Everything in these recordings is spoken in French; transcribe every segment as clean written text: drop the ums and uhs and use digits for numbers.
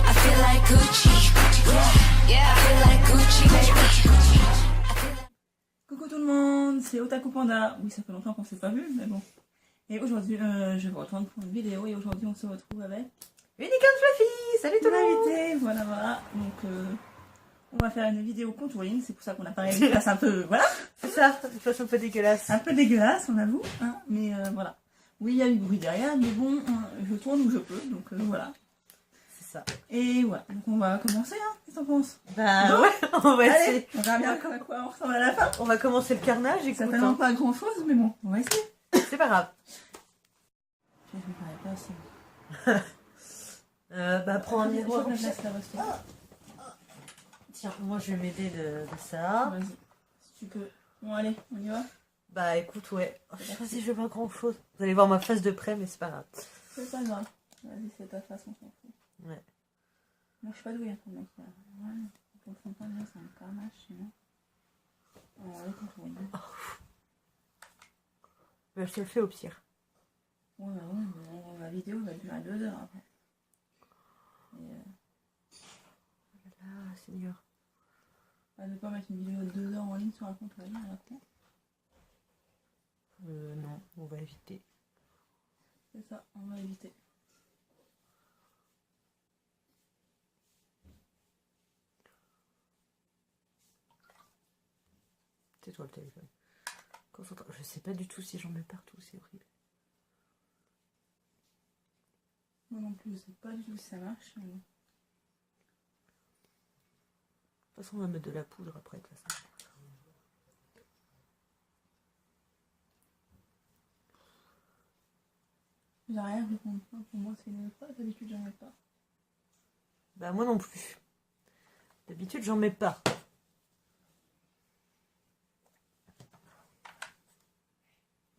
I feel like Gucci. Yeah, I feel like Gucci, baby. Coucou tout le monde, c'est Otaku Panda. Oui, ça fait longtemps qu'on s'est pas vu, mais bon. Et aujourd'hui, je vais vous retrouver pour une vidéo et aujourd'hui on se retrouve avec Unicorn Fluffy. Salut tout le monde. l'invité. Voilà. Donc on va faire une vidéo contouring, c'est pour ça qu'on a parlé de face un peu, voilà. C'est ça, de façon un peu dégueulasse. Un peu dégueulasse, on avoue, hein, mais voilà. Oui, il y a du bruit derrière, mais bon, je tourne où je peux, donc voilà. C'est ça. Et voilà, donc on va commencer, hein, qu'est-ce que t'en penses? Bah Bon. ouais, on va Allez, essayer. on verra bien à quoi on ressemble à la fin. On va commencer le carnage, Ça écoute. fait vraiment pas grand chose, mais bon, on va essayer. C'est pas grave. Je me parais pas assez. Bah prends un miroir. Je laisse la rester. Tiens, moi je vais m'aider de ça. Vas-y, si tu peux. Bon, allez, on y va. Bah écoute, ouais. Vas-y, je veux pas grand chose. Vous allez voir ma face de près, mais c'est pas grave. C'est pas grave. Vas-y, c'est ta façon, on s'en fout. Ouais. Moi, je suis pas douée pour le maquillage. Ouais, pour le fond de teint, là, c'est un carnage chez moi. Alors, les contouring. Bah, je te le fais au pire. Ouais, mais la vidéo va durer 2 heures après. Et, Ah, Seigneur. ne pas mettre une vidéo de 2 heures en ligne sur un compte à la con. Non, on va éviter. C'est ça, on va éviter. C'est toi le téléphone. Concentre. Je sais pas du tout si j'en mets partout, c'est horrible. Moi non plus, je sais pas du tout si ça marche. Mais... De toute façon, on va mettre de la poudre après, de toute façon. J'ai rien répondu. Pour moi, c'est une fois. D'habitude, j'en mets pas. Bah moi non plus. D'habitude, j'en mets pas.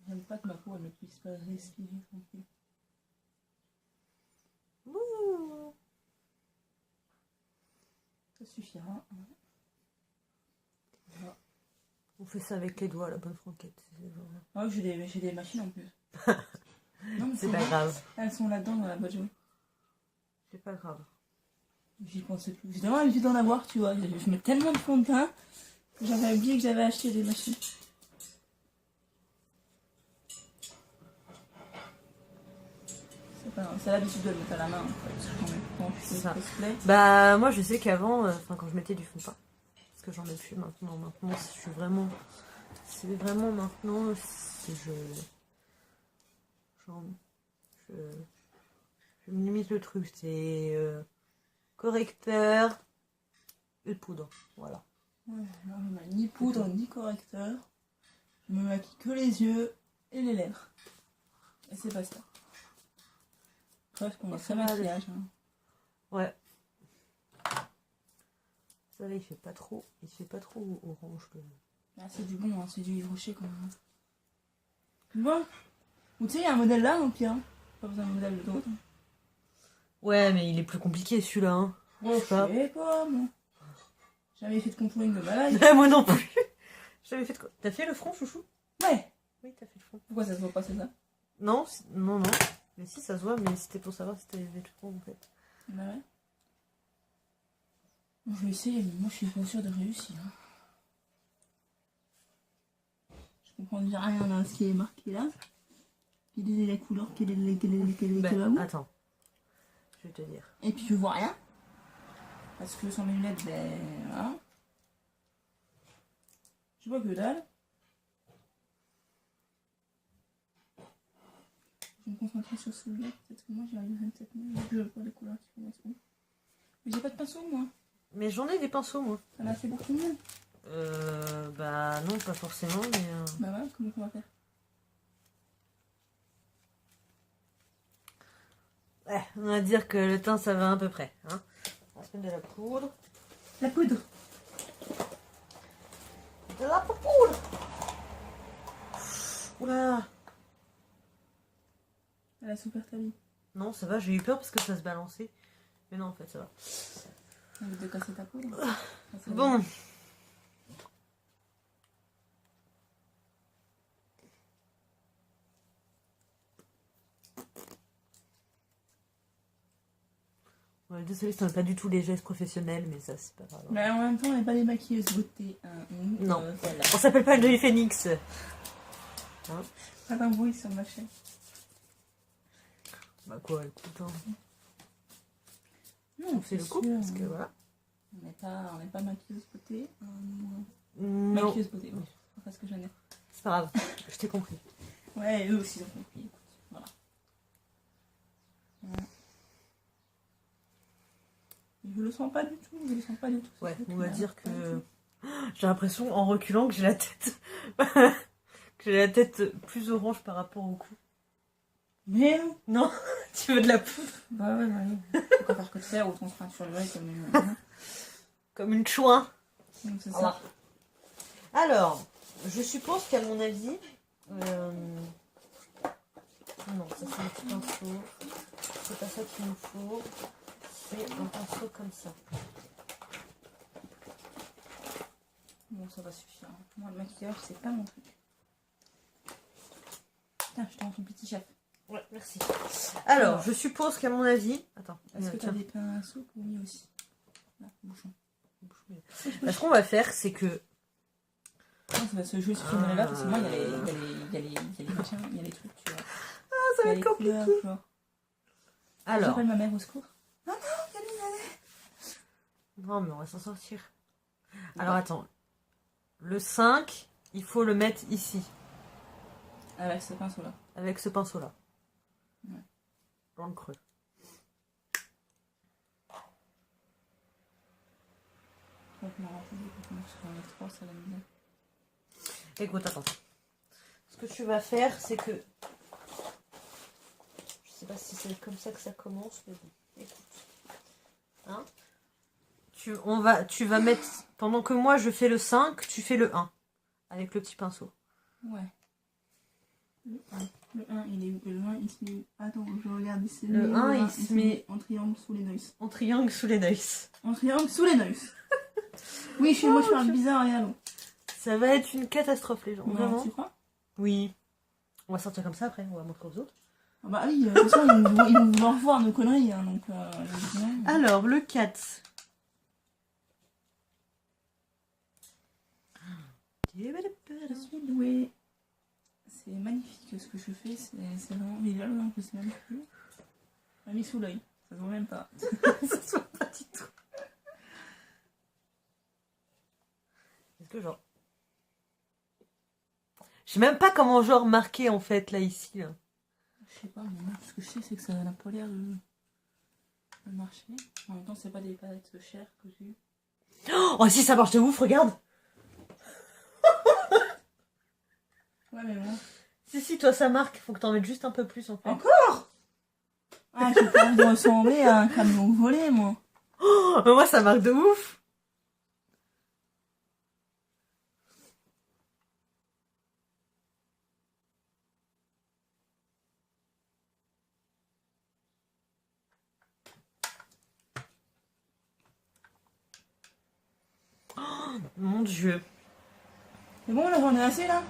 J'aime pas que ma peau elle ne puisse pas respirer tranquille. Ouh. Ça suffira. Voilà. On fait ça avec les doigts, la bonne franquette. Ah oui, j'ai des machines en plus. Non, mais C'est pas grave. Elles sont là-dedans dans la boîte jaune. C'est pas grave. J'y pensais plus. J'ai vraiment l'habitude d'en avoir, tu vois. Je mets tellement de fond de teint que j'avais oublié que j'avais acheté des machines. C'est pas grave, c'est l'habitude de le mettre à la main en fait. Quand je fais le cosplay. Bah moi je sais qu'avant, quand je mettais du fond de teint, parce que j'en mets plus maintenant. Maintenant, je suis vraiment... C'est vraiment maintenant, si je limite le truc, c'est correcteur et poudre, voilà. Ouais, alors je mets ni poudre ni correcteur. Je me maquille que les yeux et les lèvres. Et c'est pas ça. Presque on a fait maquillage. Hein. Ouais. Ça là il fait pas trop orange. Ah, c'est du bon, hein, c'est du Yves Rocher quand même. Bon. Ou tu sais, il y a un modèle là, au pire. Pas besoin de modèle d'autre. Ouais, mais il est plus compliqué celui-là. Hein. Oh, je sais pas, moi. J'avais fait de contouring de malade. Moi non plus. J'avais fait de quoi? T'as fait le front, chouchou? Ouais. Oui, t'as fait le front. Pourquoi ça se voit pas, c'est ça? Non, non. Mais si, ça se voit, mais c'était pour savoir si t'avais fait le front en fait. Bah ouais. Bon, je vais essayer, mais moi je suis pas sûre de réussir. Hein. Je comprends déjà rien dans ce qui est marqué là. Quelle est la couleur, quelle est la Attends, je vais te dire. Et puis je vois rien. Parce que sans mes lunettes, ben voilà. Je vois que dalle. Je vais me concentrer sur celui-là. Peut-être que moi j'y arriverai peut-être mieux. Je vois les couleurs qui correspondent. Mais j'ai pas de pinceau moi. Mais j'en ai des pinceaux moi. Ça l'a fait pour tout le monde. Bah non, pas forcément, mais... Bah voilà, comment on va faire? Ouais, on va dire que le teint ça va à peu près. Hein. On va se mettre de la poudre. La poudre. De la poudre. Oula. Elle a super taille. Non, ça va, j'ai eu peur parce que ça se balançait. Mais non, en fait, ça va. On veut de casser ta poudre. Bon. Ouais, désolée, ce n'est pas du tout les gestes professionnels, mais ça, c'est pas grave. Mais en même temps, on n'est pas des maquilleuses beauté. Non. Voilà. On s'appelle pas Jolie Phoenix. Pas d'un bruit sur ma chaîne. Bah quoi, écoute, hein. Non, On fait le coup, sûr, parce que voilà. On n'est pas maquilleuse beauté. Non, Maquilleuse beauté, oui. C'est pas ce que j'en ai. c'est pas grave, je t'ai compris. Ouais, eux aussi ils ont compris. Écoute, voilà. Ouais. Je le sens pas du tout. Je le sens pas du tout. ce Ouais, truc, on va là. dire Pas du que tout. j'ai l'impression, en reculant, que j'ai la tête... que j'ai la tête plus orange par rapport au cou. Mais Non, tu veux de la poudre? bah ouais, ouais. Je préfère que de faire autant se faire sur le comme une. Comme une chouin. Donc c'est Voilà. ça. Alors, je suppose qu'à mon avis... Non, ça c'est un petit pinceau. C'est pas ça qu'il nous faut. C'est un pinceau comme ça. Bon, ça va suffire. Moi, le maquillage, c'est pas mon truc. Putain, je te rends ton petit chef. Ouais, merci. Alors, je suppose qu'à mon avis... Attends, Est-ce que tu as tiens. des pinceaux pour lui aussi? Là, bouchon. Ce qu'on va faire, c'est que... Non, ça va se jouer sur ton là parce que moi, il y a les machins, il y a les trucs, tu vois. Ah, ça Il y va a être les compliqué. couleurs, tu vois. Alors... J'appelle ma mère au secours. Non, non, il y a une Non, mais on va s'en sortir. Alors, attends. Le 5, il faut le mettre ici. avec ce pinceau-là. Avec ce pinceau-là. Ouais. Dans le creux. Donc, je m'en rappelle, parce que j'en ai trois, ça la misère. Écoute, attends. Ce que tu vas faire, c'est que... Je sais pas si c'est comme ça que ça commence, mais bon. Écoute. Hein? Tu vas mettre... Pendant que moi, je fais le 5, tu fais le 1. Avec le petit pinceau. Ouais. Le 1. Le 1, il est où? Le 1, il se met... Attends, je regarde ici. Le 1, il se met... en triangle sous les noix. En triangle sous les noix. En triangle sous les noix. Oui, chez moi, je parle bizarre, regarde. Ça va être une catastrophe, les gens. Non, Vraiment. tu crois? Oui. On va sortir comme ça après, on va montrer aux autres. Ah bah oui, de toute façon, ils vont vouloir voir nos conneries, hein, donc... logiquement. Alors, le 4. Je suis douée. C'est magnifique ce que je fais, c'est vraiment... Mais là, je sais même plus. On m'a mis sous l'œil, ça se voit même pas. Ça se voit pas du tout. Est-ce que genre... Je sais même pas comment genre marquer en fait là ici. Là. Je sais pas, mais moi, tout ce que je sais, c'est que ça n'a pas l'air de marcher. En même temps, c'est pas des palettes chères que j'ai eues. Oh si, ça marche de ouf, regarde. Ouais, mais bon. Si, toi ça marque, faut que t'en mettes juste un peu plus en fait. Encore? Ah, j'ai pas envie de ressembler à un camion volé, moi. Oh, moi ça marque de ouf. Oh, mon Dieu. C'est bon, là, j'en ai assez, là?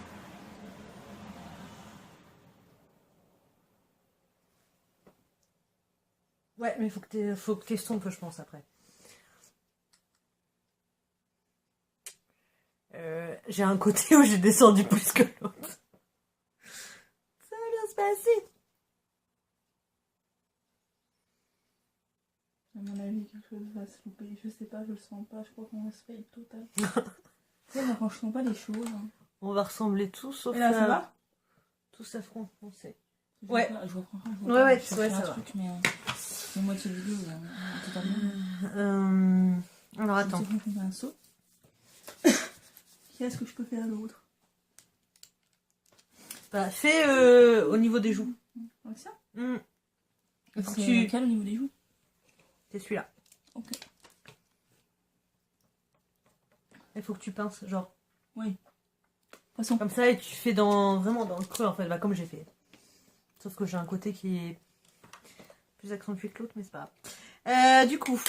Ouais, mais faut que t'estompes, je pense, après. J'ai un côté où j'ai descendu plus que l'autre. Ça va bien se passer. À mon avis, quelque chose va se louper. Je sais pas, je le sens pas. Je crois qu'on va se faire total. Tu sais, moi, quand je sens pas les choses... Hein. On va ressembler tous, sauf Et là, ça va? tous affrontés. Je Ouais. vois pas, je vois franchement, je Ouais, vois ouais, pas. Je ouais, fais ça un va. truc, mais c'est moitié vidéo, là. Alors, attends. Je vais faire un saut. Qu'est-ce que je peux faire d'autre? Bah, fais au niveau des joues. Avec ça? Il faut que C'est tu... lequel au niveau des joues? C'est celui-là. Ok. Il faut que tu pinces, genre. Oui. Façon. Comme ça, et tu fais vraiment dans le creux, en fait, bah, comme j'ai fait. Sauf que j'ai un côté qui est plus accentué que l'autre, mais c'est pas grave. Du coup...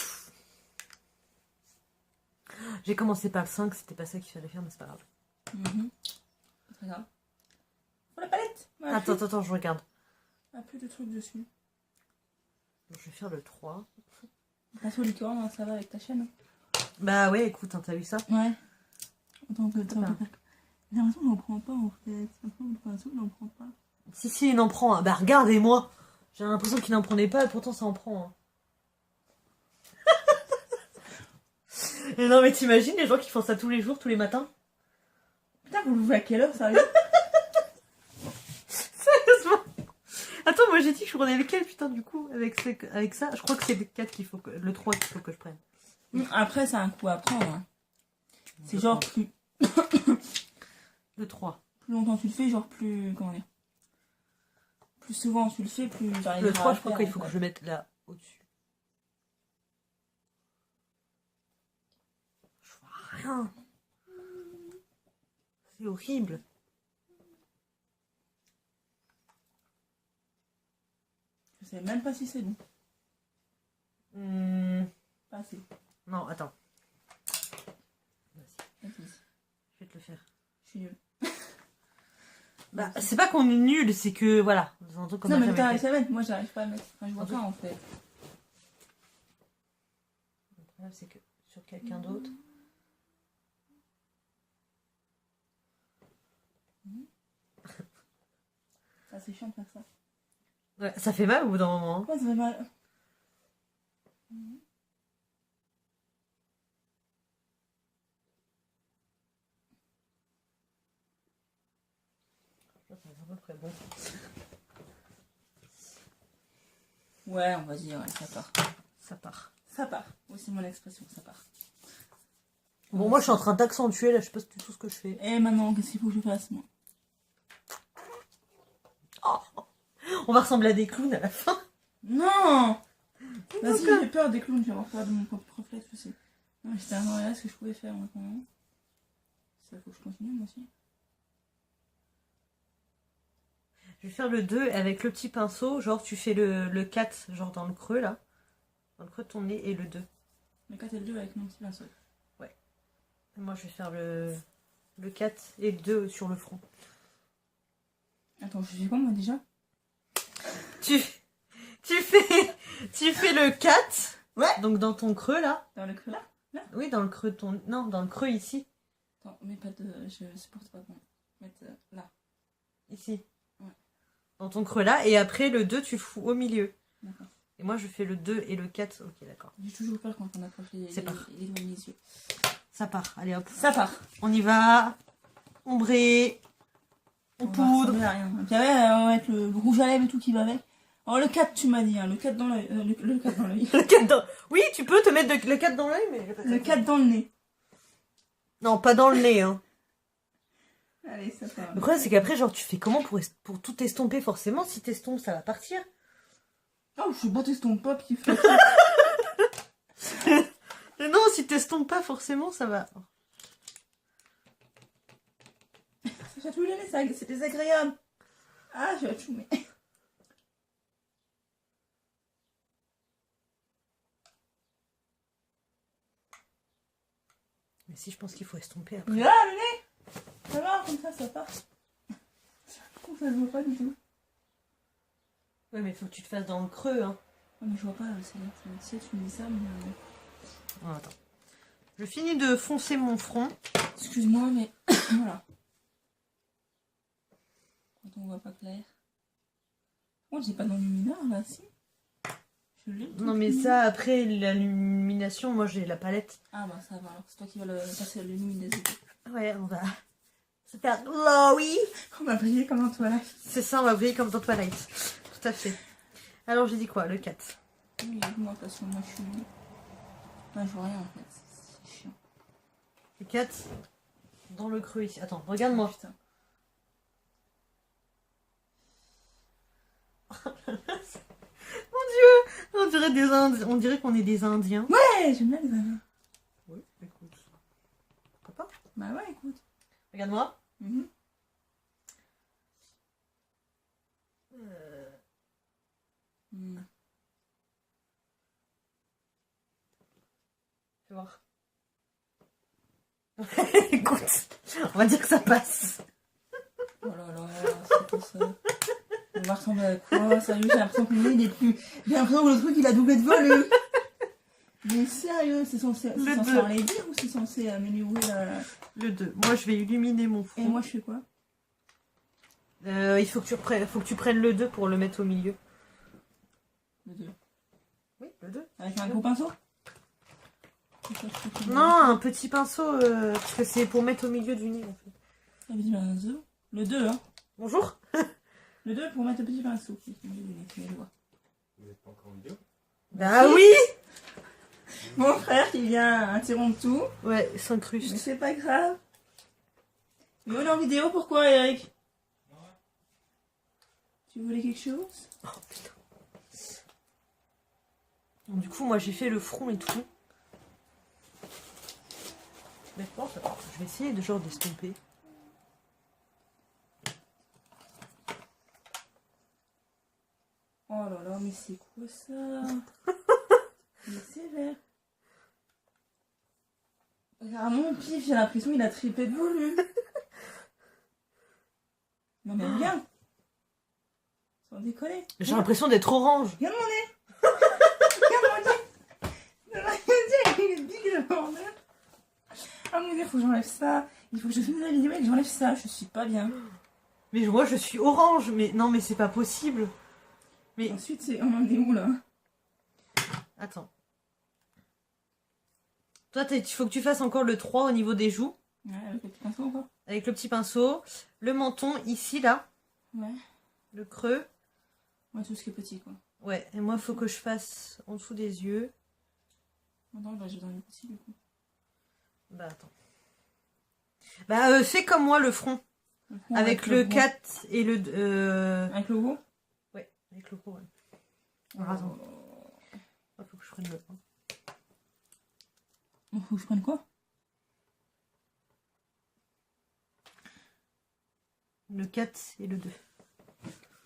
J'ai commencé par le 5, c'était pas ça qu'il fallait faire, mais c'est pas grave. C'est très grave. Oh, la palette! Ah, Attends, je regarde. plus de trucs dessus. Je vais faire le 3. Pinceau licorne, hein, ça va avec ta chaîne. Bah ouais, écoute, hein, t'as vu ça? Ouais. Attends, j'ai pas. l'impression qu'on n'en prend pas en fait. C'est un peu le pinceau, il n'en prend pas. Si, il en prend. Bah regardez-moi. J'ai l'impression qu'il n'en prenait pas et pourtant ça en prend. Hein. Et non mais t'imagines les gens qui font ça tous les jours, tous les matins? Putain, vous l'ouvrez à quelle heure, sérieux? Sérieusement? Attends, moi j'ai dit que je prenais lequel putain du coup avec ça? Je crois que c'est le 4 qu'il faut le 3 qu'il faut que je prenne. Après, c'est un coup à prendre. Hein. C'est genre plus... Le 3. Plus longtemps tu le fais, genre plus... Comment dire? Plus souvent tu le fais, plus j'arrive Le 3, à je crois faire, qu'il en faut que fait. je le mette là, au-dessus. Je vois rien. C'est horrible. Je sais même pas si c'est bon. Pas assez. Non, attends. Vas-y. Je vais te le faire. Je suis nulle. Bah, c'est pas qu'on est nul, c'est que voilà. Comme Non, ma mais femme t'as est réussi faite. à mettre. Moi, j'arrive pas à mettre. Enfin, je vois pas en fait. Le problème, c'est que sur quelqu'un d'autre. Ça, c'est chiant de faire ça. Ouais, ça fait mal au bout d'un moment. Hein. Ouais, ça fait mal. Ça va à peu près bon. Ouais, on va dire, ouais, ça part. Ça part. Ça part. Oui, c'est mon expression, ça part. Bon, moi, je suis en train d'accentuer, là, je sais pas du tout ce que je fais. Et maintenant, qu'est-ce qu'il faut que je fasse, moi? Oh, on va ressembler à des clowns à la fin. Non! Vas-y, j'ai peur des clowns, je vais avoir peur de mon propre réflexe aussi. Non, mais c'était un mariage que je pouvais faire maintenant. Ça, faut que je continue, moi aussi. Je vais faire le 2 avec le petit pinceau, genre tu fais le 4, genre dans le creux, là. Dans le creux de ton nez, et le 2. Le 4 et le 2 avec mon petit pinceau. Et moi, je vais faire le 4 et le 2 sur le front. Attends, je fais quoi, moi, déjà? Tu fais le 4. Ouais. Donc dans ton creux, là. Dans le creux, là? Oui, dans le creux de ton... Non, dans le creux ici. Attends, mais pas de... Je supporte pas qu'on mette là. Ici. Ouais. Dans ton creux, là. Et après, le 2, tu le fous au milieu. D'accord. Et moi, je fais le 2 et le 4. Ok, d'accord. J'ai toujours peur quand on approche les doigts de mes yeux. Ça part. Allez, hop. Ça part. On y va. Ombré. On va poudre. ressembler à rien. Et puis après, on va mettre le rouge à lèvres et tout qui va avec. Alors, le 4, tu m'as dit, hein, le 4 dans l'œil. Le 4 dans l'œil. Le 4 dans... Oui, tu peux te mettre le 4 dans l'œil, mais... Le 4 dans le nez. Non, pas dans le nez, hein. Allez, ça part. Le problème, c'est qu'après, genre, tu fais comment pour tout estomper, forcément? Si t'estompes, ça va partir. Oh, je suis battue ton pop qui fait. Mais non, si t'estompes pas, forcément, ça va... Ça chatouille le nez, c'est désagréable. Ah, je vais choumer. Mais si, je pense qu'il faut estomper après. Là, le nez. Ça va, comme ça part. Oh, ça se voit pas du tout. Ouais, mais faut que tu te fasses dans le creux, hein. Oh, mais je vois pas, c'est là. Tu sais, tu me dis ça, mais... Oh, attends. Je finis de foncer mon front. Excuse-moi, mais... voilà. Quand on voit pas clair. Oh, j'ai pas d'enlumineur, là, si. Je l'ai. Non, mais ça, après l'illumination, moi, j'ai la palette. Ah, bah, ça va. Alors, c'est toi qui vas passer le luminosité. Ouais, on va se faire glowy. On va briller comme un toilette. C'est ça, on va briller comme dans Twilight. Tout à fait. Alors, j'ai dit quoi? Le 4. Oui, l'augmentation, moi, je suis... Moi, je vois rien, en fait. C'est chiant. Le 4 dans le creux ici. Attends, regarde-moi. Putain. On dirait des Indiens. On dirait qu'on est des Indiens. Ouais, j'aime bien les amis. Oui, écoute. Pourquoi pas? Bah ouais, écoute. Regarde-moi. Mhm. Mm. Fais voir. Écoute, on va dire que ça passe. Oh là là, c'est quoi ça? On va ressembler à quoi? Sérieux, j'ai l'impression que le nez, il est plus... J'ai l'impression que le truc, il a doublé de volume. Mais sérieux, c'est censé aller dire ou c'est censé améliorer la... Le 2. Moi, je vais illuminer mon fond. Et moi, je fais quoi? Il faut que tu prennes le 2 pour le mettre au milieu. Le 2. Oui, le 2. Avec un gros pinceau? Non, un petit pinceau, parce que c'est pour mettre au milieu du nez, en fait. Un petit pinceau. Le 2, hein. Bonjour. Le 2 pour mettre le petit pinceau. Vous n'êtes pas encore en vidéo? Bah oui. Mon frère qui vient interrompre tout. Ouais, Mais s'incruste. c'est pas grave. Mais on est en vidéo, pourquoi, Eric? Tu voulais quelque chose? Oh putain. Donc, du coup, moi, j'ai fait le front et tout. Mais je pense, je vais essayer de genre d'estomper. Oh là là, mais c'est quoi ça? Mais c'est vert. Regarde mon pif, j'ai l'impression qu'il a triplé de volume. Non mais regarde. Sans déconner. J'ai l'impression d'être orange. Regarde mon nez. Regarde mon nez. Il est big le bordel. Ah mon dieu, faut que j'enlève ça. Il faut que je filme la vidéo et que j'enlève ça. Je suis pas bien. Mais moi, je suis orange. Mais non, mais c'est pas possible. Mais Ensuite, on en est où là? attends. Toi, il faut que tu fasses encore le 3 au niveau des joues. Ouais, avec le petit pinceau encore. Avec le petit pinceau. Le menton, ici, là. Ouais. Le creux. Moi, tout ce qui est petit quoi. Ouais, et moi, il faut que je fasse en dessous des yeux. Attends, là, je vais dans les petits du coup. Bah, attends. Bah, fais comme moi le front. Avec le 4 et le... Avec le haut. Ouais, avec le gros, ouais. Alors, attends. Il faut que je prenne le 1. Il faut que je prenne quoi? Le 4 et le 2.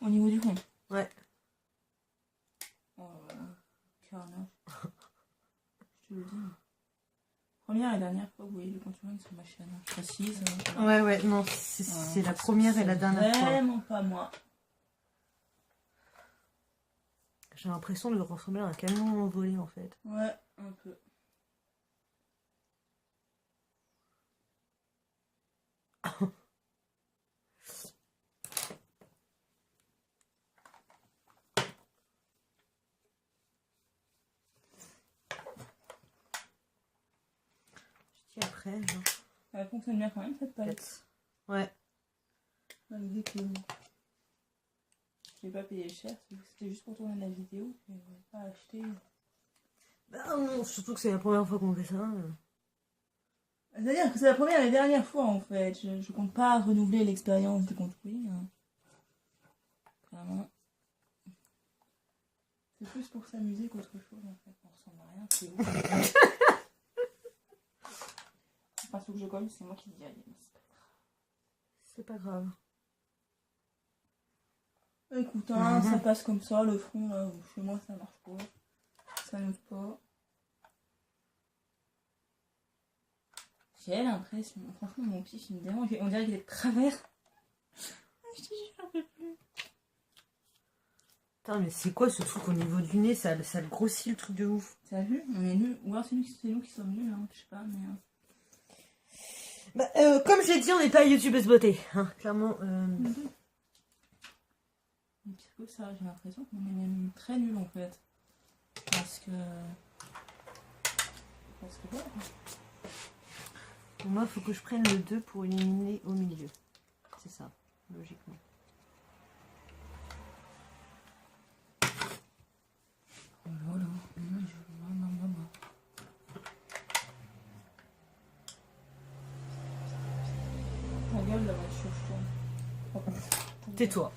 Au niveau du fond. Ouais. Oh là là. Carnage. Je te le dis. Première et dernière fois, vous voyez le contouring sur ma chaîne. Je précise. Ouais, ouais, non, c'est la première et la dernière fois. Vraiment pas moi. J'ai l'impression de ressembler à un camion envolé, en fait. Ouais, un peu. Je dis après, genre... Elle fonctionne bien quand même cette palette. 4. Ouais. Malgré que je n'ai pas payé cher, c'était juste pour tourner la vidéo, je n'aurais pas acheté. Bah non, surtout que c'est la première fois qu'on fait ça. C'est-à-dire que c'est la première et dernière fois en fait. Je compte pas renouveler l'expérience du contouring. Hein. Clairement. C'est plus pour s'amuser qu'autre chose en fait. On ressemble à rien, c'est ouf. Enfin, ce que je colle, c'est moi qui dis allez, mais c'est pas grave. C'est pas grave. Écoute, hein, ça passe comme ça, le front là, chez moi ça marche pas. Ça n'ouvre pas. J'ai l'impression, franchement mon pif il me dérange, on dirait qu'il est de travers. Je te jure, j'en peux plus. Putain, mais c'est quoi ce truc au niveau du nez? Ça le grossit le truc de ouf. T'as vu? On est nuls. Ou alors c'est nous qui sommes nuls, hein, je sais pas, mais... Bah, comme je l'ai dit, on n'est pas youtubeuse beauté. Hein, clairement. Mais pire que ça, j'ai l'impression qu'on est même très nuls en fait. Parce que voilà. Pour moi, il faut que je prenne le 2 pour éliminer au milieu. C'est ça, logiquement. Voilà. Ta gueule, la voiture, je tourne. Tais-toi.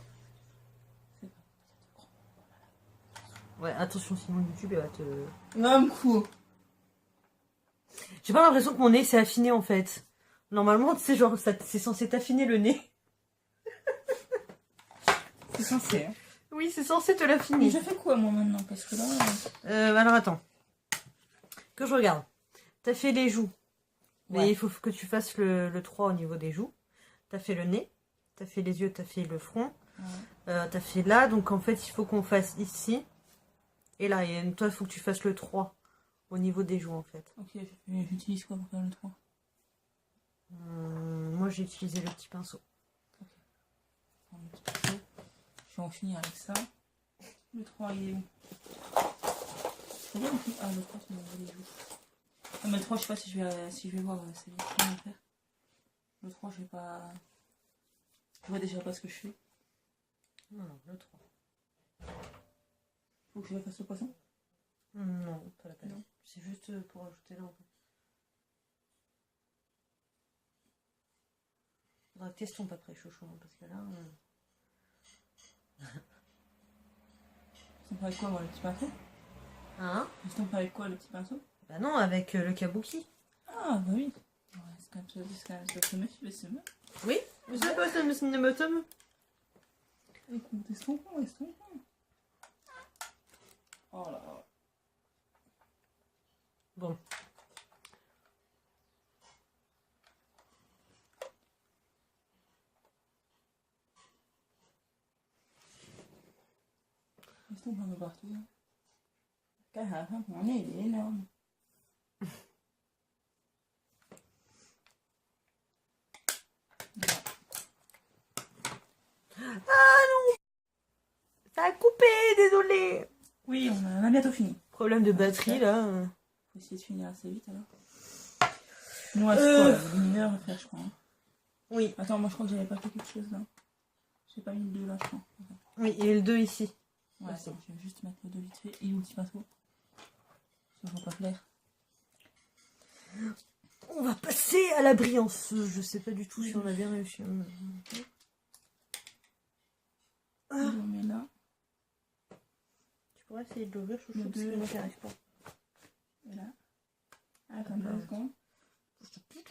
Ouais, attention, sinon YouTube elle va te... Non, me coup. J'ai pas l'impression que mon nez s'est affiné en fait. Normalement, tu sais, genre, c'est censé t'affiner le nez. C'est censé, hein. Oui, c'est censé te Mais l'affiner. je fais quoi moi maintenant? Parce que là... Alors attends. Que je regarde. T'as fait les joues. Mais Ouais. il faut que tu fasses le 3 au niveau des joues. T'as fait le nez. T'as fait les yeux, t'as fait le front. Ouais. T'as fait là. Donc en fait, il faut qu'on fasse ici. Et là. Et toi, il faut que tu fasses le 3 au niveau des joues en fait. Ok, j'utilise quoi pour faire le 3? Moi j'ai utilisé le petit pinceau. Prendre le petit pinceau. Je vais en finir avec ça. Le 3 il est où? C'est bien, ah le 3 c'est les joues. Ah, mais le 3 je sais pas si je vais voir c'est comment faire. Le 3 je vais pas. Je vois déjà pas ce que je fais. Non, le 3. Faut que je fasse le poisson? Non, pas la peine. Non. C'est juste pour ajouter là en fait. Faudra que t'estompes après chouchou, parce que là... J'estompe avec quoi moi, le petit pinceau? Hein? J'estompe avec quoi, le petit pinceau? Bah non, avec le kabuki. Ah bah oui. Ouais, c'est quand même ça me fait mal. Oui, c'est pas ça, mais c'est une bottom. Écoute, estompons. Oh là là. Bon. Estompe un peu partout. Caramba, mon nez il est énorme. Ça a coupé, désolé. Oui, on a bientôt fini. Problème de batterie là. Faut essayer de finir assez vite alors. Il nous reste quoi là, une heure à faire, je crois. Hein. Oui. Attends, moi je crois que j'avais pas fait quelque chose là. J'ai pas mis le 2 là, je crois. Oui, et le 2 ici. Ouais, Merci. attends, je vais juste mettre le 2 vite fait. Et le petit pinceau. Ça va pas plaire. On va passer à la brillance. Je sais pas du tout si on a bien réussi. On met là. Tu pourrais essayer de l'ouvrir, chouchou, Le parce que deux. moi j'y arrive pas. Et là. Attends, 2 secondes. Je finis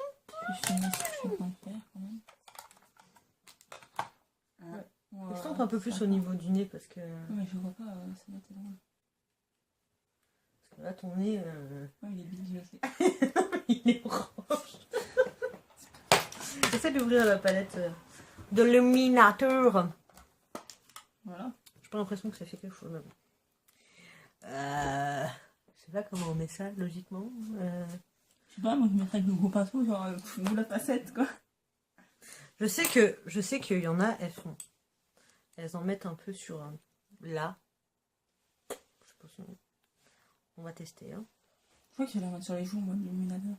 ce que je suis en train de faire quand même. Ouais. Voilà, Estompe un peu plus ça au va. niveau du nez parce que, Ouais, mais je vois pas, ça va être drôle. là ton nez Ouais, il est big, je sais. il est orange. J'essaie d'ouvrir la palette de l'illuminateur. Voilà. J'ai pas l'impression que ça fait quelque chose même. Je sais pas comment on met ça logiquement. Je sais pas, moi je mettrais avec le gros pinceau, genre ou la facette quoi. Je sais qu'il y en a, elles en mettent un peu sur là. Je sais pas si on va tester. Hein. Je crois que je vais la mettre sur les joues, moi, l'illuminateur.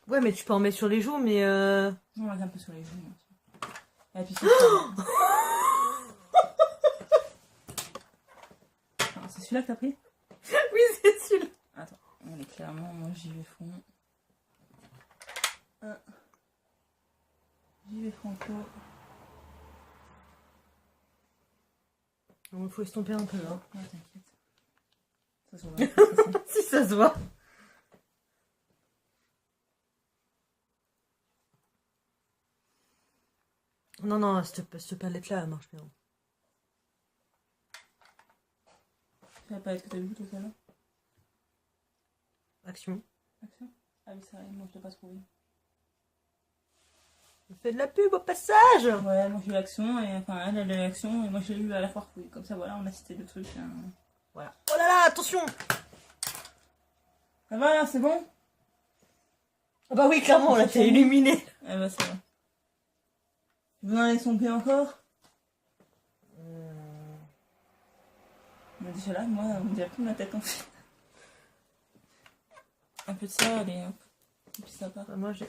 Ouais, mais tu peux en mettre sur les joues, mais Je vais mettre un peu sur les joues, moi. Et puis c'est ça. Ah, c'est celui-là que t'as pris? oui, c'est celui-là. Attends, on est clairement, moi j'y vais fond. J'y vais franco. Il faut estomper un peu. Hein. Ouais, t'inquiète. Ça se voit. Si ça se voit. Non, non, cette palette-là, elle marche bien. C'est la palette que t'as vue tout à l'heure? Action. Action? Ah oui, ça, moi je l'ai pas trouvé. On fait de la pub au passage. Ouais, moi j'ai eu l'action, et enfin elle a eu l'action, et moi j'ai eu à la foire fouille. Comme ça, voilà, on a cité le truc. Hein. Voilà. Oh là là, attention. Ça va là, c'est bon? Ah bah oui, clairement, là, t'es illuminé. Eh bah, ça va. Vous en avez sompé encore? Mais déjà là, moi, on dirait plus ma tête en fait. Un peu de ça, allez, hop. Et puis ça part. Moi, j'ai...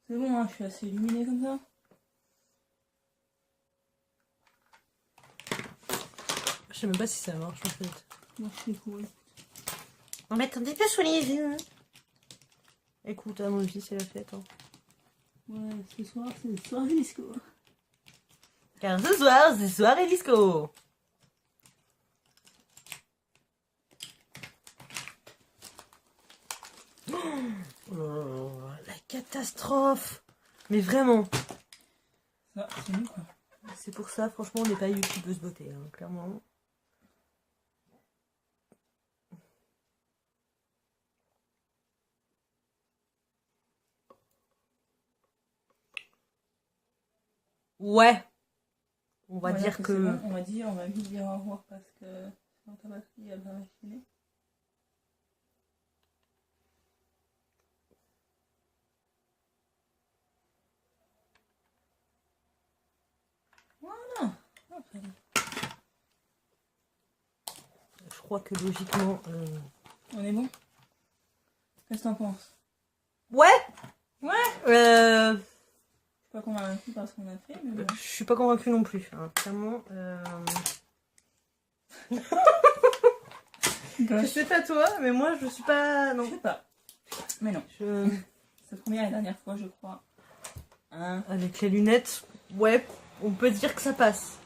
C'est bon, hein, je suis assez illuminée comme ça. Je sais même pas si ça marche en fait. Moi, je suis cool. On va mettre un petit peu sur les yeux. Écoute, à mon avis, c'est la fête. Hein. Ouais, ce soir, c'est le soir disco. Car ce soir, c'est soirée disco. Oh, la catastrophe. Mais vraiment. Ça, c'est nous quoi. C'est pour ça, franchement, on n'est pas youtubeuse beauté, hein, clairement. Ouais. On va dire c'est que... bon. On va vite dire au revoir parce que sinon ta batterie elle va machiner. Voilà. Ah, très bien. Je crois que logiquement... On est bon? Qu'est-ce que t'en penses? Ouais. Ouais. Je Je suis pas convaincue par ce qu'on a fait, mais bon. suis pas convaincue non plus. Hein. Clairement... Je sais pas toi, mais moi je suis pas... Je Non. sais pas. Mais non. Je... C'est la première et dernière fois, je crois. Hein? Avec les lunettes, ouais, on peut dire que ça passe.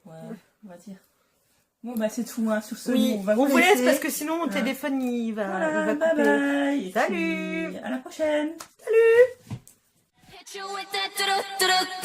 Ouais, on va dire. Bon, bah c'est tout, hein. Sur ce, Oui, on va on vous vous laisse laisser. parce que sinon mon téléphone il va, Voilà, il va bye couper. bye. Et Salut. puis, à la prochaine. Salut. Hit you with that do-do-do-do.